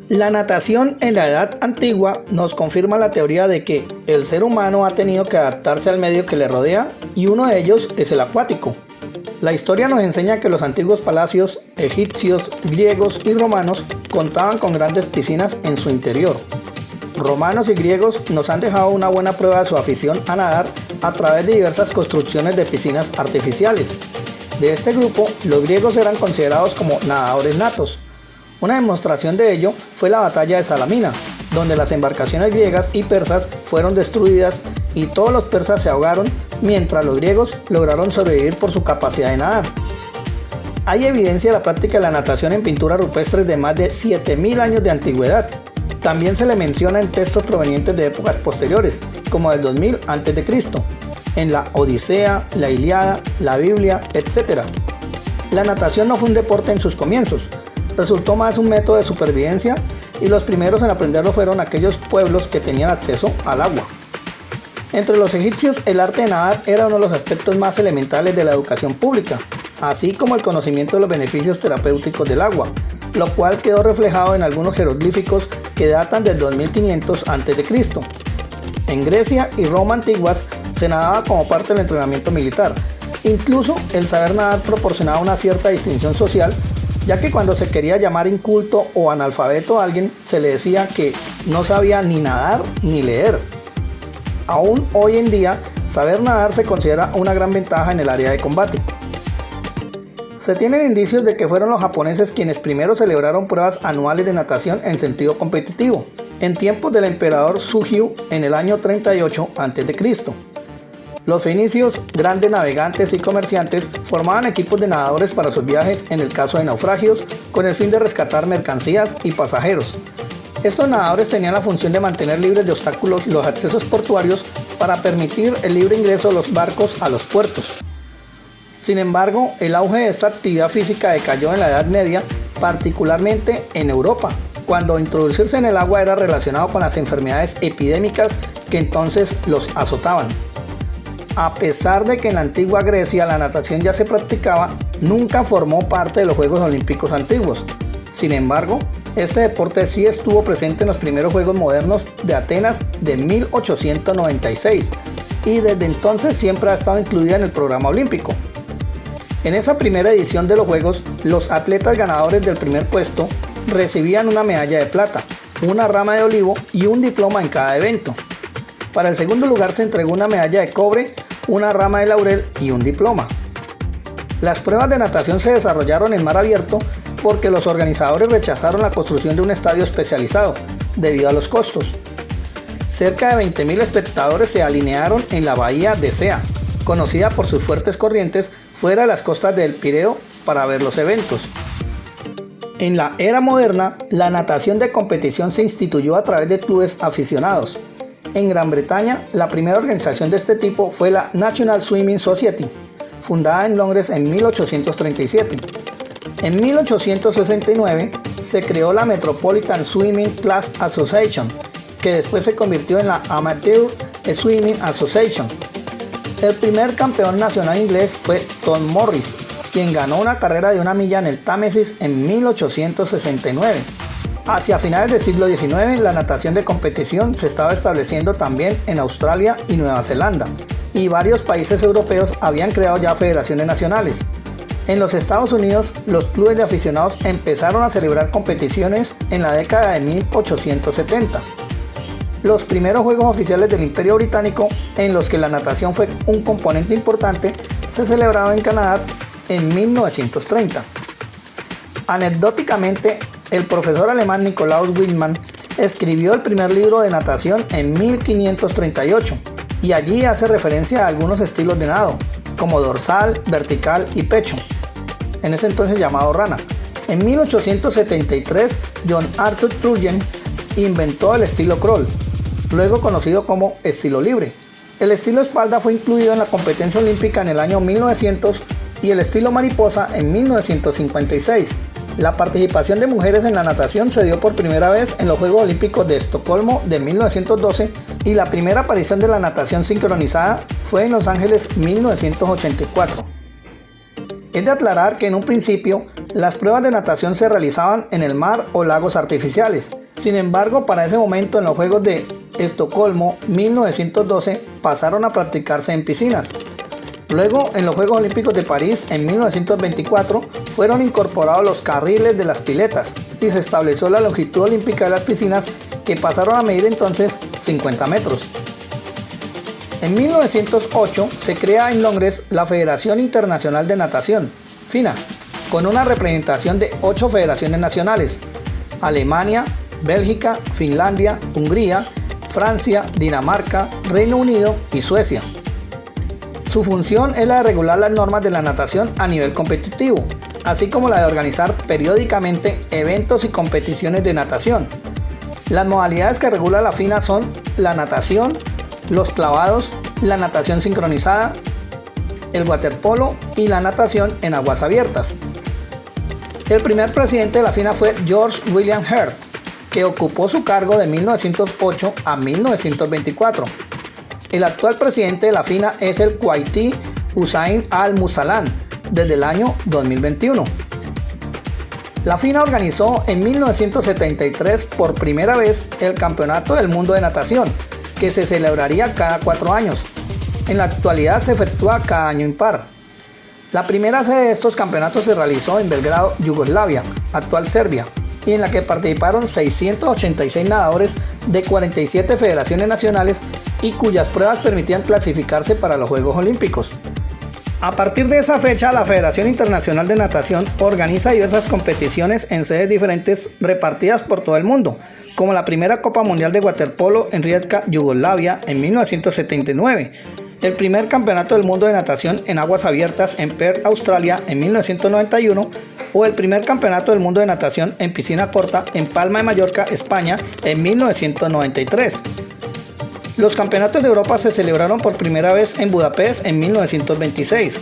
La natación en la Edad Antigua nos confirma la teoría de que el ser humano ha tenido que adaptarse al medio que le rodea y uno de ellos es el acuático. La historia nos enseña que los antiguos palacios egipcios, griegos y romanos contaban con grandes piscinas en su interior. Romanos y griegos nos han dejado una buena prueba de su afición a nadar a través de diversas construcciones de piscinas artificiales. De este grupo, los griegos eran considerados como nadadores natos. Una demostración de ello fue la batalla de Salamina, donde las embarcaciones griegas y persas fueron destruidas y todos los persas se ahogaron, mientras los griegos lograron sobrevivir por su capacidad de nadar. Hay evidencia de la práctica de la natación en pinturas rupestres de más de 7000 años de antigüedad. También se le menciona en textos provenientes de épocas posteriores, como del 2000 a.C., en la Odisea, la Ilíada, la Biblia, etc. La natación no fue un deporte en sus comienzos, resultó más un método de supervivencia y los primeros en aprenderlo fueron aquellos pueblos que tenían acceso al agua. Entre los egipcios, el arte de nadar era uno de los aspectos más elementales de la educación pública, así como el conocimiento de los beneficios terapéuticos del agua, lo cual quedó reflejado en algunos jeroglíficos que datan del 2500 a.C. En Grecia y Roma antiguas se nadaba como parte del entrenamiento militar. Incluso el saber nadar proporcionaba una cierta distinción social, ya que cuando se quería llamar inculto o analfabeto a alguien, se le decía que no sabía ni nadar ni leer. Aún hoy en día, saber nadar se considera una gran ventaja en el área de combate. Se tienen indicios de que fueron los japoneses quienes primero celebraron pruebas anuales de natación en sentido competitivo, en tiempos del emperador Sugyu en el año 38 a.C. Los fenicios, grandes navegantes y comerciantes, formaban equipos de nadadores para sus viajes en el caso de naufragios, con el fin de rescatar mercancías y pasajeros. Estos nadadores tenían la función de mantener libres de obstáculos los accesos portuarios para permitir el libre ingreso de los barcos a los puertos. Sin embargo, el auge de esta actividad física decayó en la Edad Media, particularmente en Europa, cuando introducirse en el agua era relacionado con las enfermedades epidémicas que entonces los azotaban. A pesar de que en la antigua Grecia la natación ya se practicaba, nunca formó parte de los Juegos Olímpicos antiguos. Sin embargo, este deporte sí estuvo presente en los primeros Juegos modernos de Atenas de 1896 y desde entonces siempre ha estado incluida en el programa olímpico. En esa primera edición de los Juegos, los atletas ganadores del primer puesto recibían una medalla de plata, una rama de olivo y un diploma en cada evento. Para el segundo lugar se entregó una medalla de cobre, una rama de laurel y un diploma. Las pruebas de natación se desarrollaron en mar abierto porque los organizadores rechazaron la construcción de un estadio especializado debido a los costos. Cerca de 20.000 espectadores se alinearon en la bahía de Sea, conocida por sus fuertes corrientes fuera de las costas del Pireo, para ver los eventos. En la era moderna, la natación de competición se instituyó a través de clubes aficionados. En Gran Bretaña, la primera organización de este tipo fue la National Swimming Society, fundada en Londres en 1837. En 1869 se creó la Metropolitan Swimming Class Association, que después se convirtió en la Amateur Swimming Association. El primer campeón nacional inglés fue Tom Morris, quien ganó una carrera de 1 milla en el Támesis en 1869. Hacia finales del siglo XIX, la natación de competición se estaba estableciendo también en Australia y Nueva Zelanda, y varios países europeos habían creado ya federaciones nacionales. En los Estados Unidos, los clubes de aficionados empezaron a celebrar competiciones en la década de 1870. Los primeros Juegos Oficiales del Imperio Británico, en los que la natación fue un componente importante, se celebraron en Canadá en 1930. Anecdóticamente, el profesor alemán Nikolaus Wittmann escribió el primer libro de natación en 1538 y allí hace referencia a algunos estilos de nado, como dorsal, vertical y pecho, en ese entonces llamado rana. En 1873, John Arthur Turgeon inventó el estilo crawl, luego conocido como estilo libre. El estilo espalda fue incluido en la competencia olímpica en el año 1900 y el estilo mariposa en 1956. La participación de mujeres en la natación se dio por primera vez en los Juegos Olímpicos de Estocolmo de 1912 y la primera aparición de la natación sincronizada fue en Los Ángeles 1984. Es de aclarar que en un principio las pruebas de natación se realizaban en el mar o lagos artificiales. Sin embargo, para ese momento en los Juegos de Estocolmo 1912 pasaron a practicarse en piscinas. Luego, en los Juegos Olímpicos de París en 1924 fueron incorporados los carriles de las piletas y se estableció la longitud olímpica de las piscinas, que pasaron a medir entonces 50 metros. En 1908 se crea en Londres la Federación Internacional de Natación, FINA, con una representación de 8 federaciones nacionales: Alemania, Bélgica, Finlandia, Hungría, Francia, Dinamarca, Reino Unido y Suecia. Su función es la de regular las normas de la natación a nivel competitivo, así como la de organizar periódicamente eventos y competiciones de natación. Las modalidades que regula la FINA son la natación, los clavados, la natación sincronizada, el waterpolo y la natación en aguas abiertas. El primer presidente de la FINA fue George William Hart, que ocupó su cargo de 1908 a 1924. El actual presidente de la FINA es el kuwaití Hussein Al-Musallam desde el año 2021. La FINA organizó en 1973 por primera vez el Campeonato del Mundo de Natación, que se celebraría cada 4 años. En la actualidad se efectúa cada año impar. La primera sede de estos campeonatos se realizó en Belgrado, Yugoslavia, actual Serbia, y en la que participaron 686 nadadores de 47 federaciones nacionales y cuyas pruebas permitían clasificarse para los Juegos Olímpicos. A partir de esa fecha, la Federación Internacional de Natación organiza diversas competiciones en sedes diferentes repartidas por todo el mundo, como la primera Copa Mundial de Waterpolo en Rijeka, Yugoslavia, en 1979, el primer Campeonato del Mundo de Natación en aguas abiertas en Perth, Australia, en 1991, o el primer Campeonato del Mundo de Natación en piscina corta en Palma de Mallorca, España, en 1993. Los campeonatos de Europa se celebraron por primera vez en Budapest en 1926.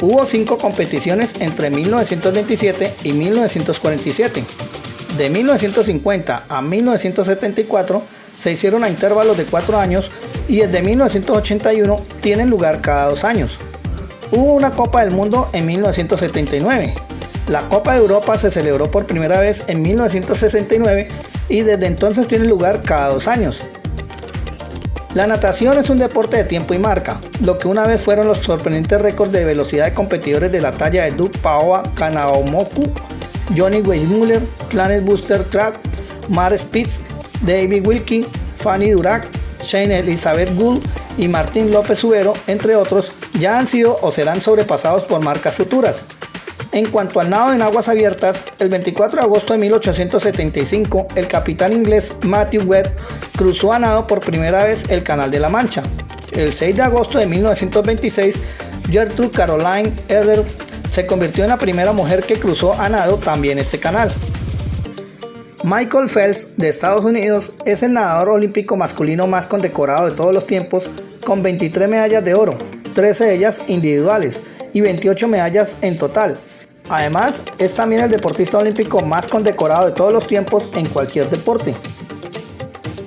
Hubo 5 competiciones entre 1927 y 1947. De 1950 a 1974 se hicieron a intervalos de 4 años y desde 1981 tienen lugar cada 2 años. Hubo una Copa del Mundo en 1979. La Copa de Europa se celebró por primera vez en 1969 y desde entonces tiene lugar cada 2 años. La natación es un deporte de tiempo y marca, lo que una vez fueron los sorprendentes récords de velocidad de competidores de la talla de Doug Paoa Kanaumoku, Johnny Weissmuller, Clarence Buster Clark, Mark Spitz, David Wilkie, Fanny Durack, Shane Elizabeth Gould y Martín López Subero, entre otros, ya han sido o serán sobrepasados por marcas futuras. En cuanto al nado en aguas abiertas, el 24 de agosto de 1875, el capitán inglés Matthew Webb cruzó a nado por primera vez el Canal de la Mancha. El 6 de agosto de 1926, Gertrude Caroline Eder se convirtió en la primera mujer que cruzó a nado también este canal. Michael Phelps, de Estados Unidos, es el nadador olímpico masculino más condecorado de todos los tiempos, con 23 medallas de oro, 13 de ellas individuales y 28 medallas en total. Además, es también el deportista olímpico más condecorado de todos los tiempos en cualquier deporte.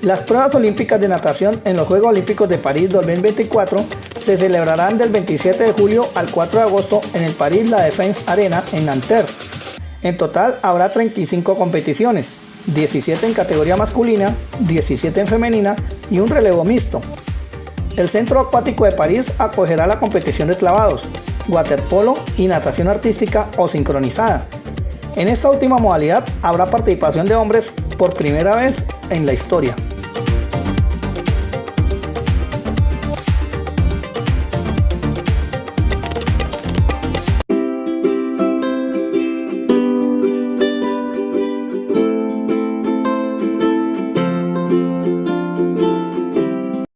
Las pruebas olímpicas de natación en los Juegos Olímpicos de París 2024 se celebrarán del 27 de julio al 4 de agosto en el Paris La Défense Arena en Nanterre. En total habrá 35 competiciones, 17 en categoría masculina, 17 en femenina y un relevo mixto. El Centro Acuático de París acogerá la competición de clavados, waterpolo y natación artística o sincronizada. En esta última modalidad habrá participación de hombres por primera vez en la historia.